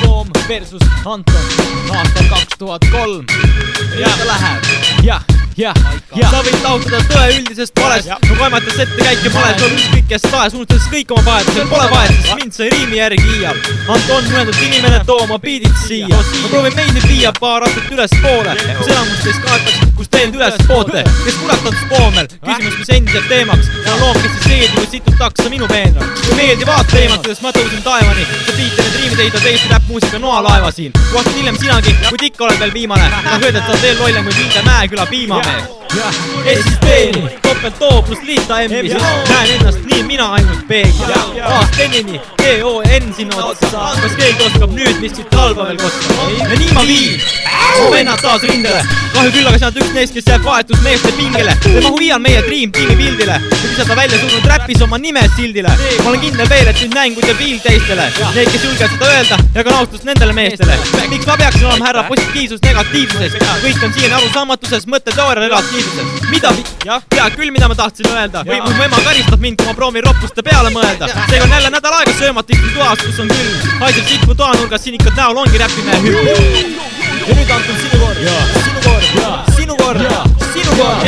Toom versus Anton aastal 2003. Mida läheb? Ja sa võid lautada tõe üldisest valest. No kaemates ette käik ja pole sul ükskõik kes tahes. Unustades kõik oma vahetusel pole vahet, sest mind sai riimi järgi iiab. Anton mõeldud inimene tooma biidid siia. Ma proovin meid nüüd viia paar aastat üles poole, kus enamus teist kaetaks, kus teend üles poote. Kes kurat on spoomel? Küsimus, mis endiselt teemaks. Ma loom, kes siis seedi või situd taksa minu meena. Kui meeldivad teemad, kuidas ma tõusin taevani. Sa biite need riimid ehitad Eesti räppmuusika noalaeva siin. Kohastad hiljem sinagi, kuid ikka oled veel viimane. Noh öelda, et sa oled veel lollem kui Vilde Mäeküla piimamees. Esisteeni, topelt O plus liita M-i. Näen ennast nii mina ainult peegel. A-Stenini, T-O-N sinna otsa. Kas keegi oskab nüüd, mis siit halba veel kosta? Ja nii ma viin mu vennad taas rindele. Kahju küll, aga see on üks neist, kes jääb vahetus meeste pingele. Te mahu iial meie Dream Teami pildile. Või visata välja surnud räppis oma nime sildile. Ma olen kindel veel, et nüüd näin, kui te piil teistele. Need, kes julgevad seda öelda, jagan austust nendele meestele. Miks ma peaksin olema härra positiivsus negatiivsuses? Kõik on siiani arusaamatuses, mõtteteooria relatiivsuses. Mida? Tea küll, mida ma tahtsin öelda. Või mu ema karistab mind, kui ma proovin roppuste peale mõelda. Seega on jälle nädal aega söömata istun toas, kus on küll. Haiseb siit mu toanurgas, sinikad näol ongi räppimehe hüpp. Ja nüüd Anton sinu kord. Sinu kord.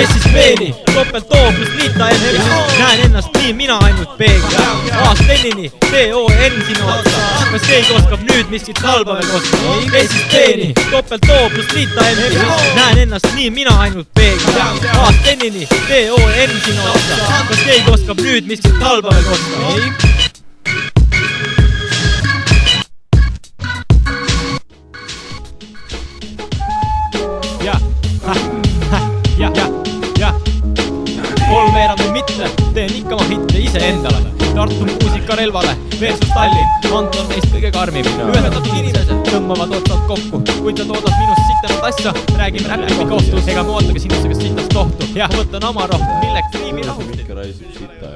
Esisteeni, topelt O plus liita M-i. Näen ennast nii mina ainult peegel. A-Stenini, T-O-N sinu otsa. Kas keegi oskab nüüd, mis siit halba veel kosta? Esisteeni, topelt O plus liita M-i. Näen ennast nii mina ainult peegel. A-Stenini, T-O-N sinu otsa. Kas keegi oskab nüüd, mis siit halba veel kosta? Kolmveerand või mitte, teen ikka ma hitte ise endale. Tartu muusikarelvale versus Tallinn. Anton neist kõige karmim. Ühendatud inimesed tõmbavad otsad kokku. Kuid ta toodab minust sitemat asja. Räägime räppi kohtus. Ega ma ootage sinusse, kas sitast tohtu. Ma võtan oma rohtu, milleks riimi rohtu. Ikka raisib sita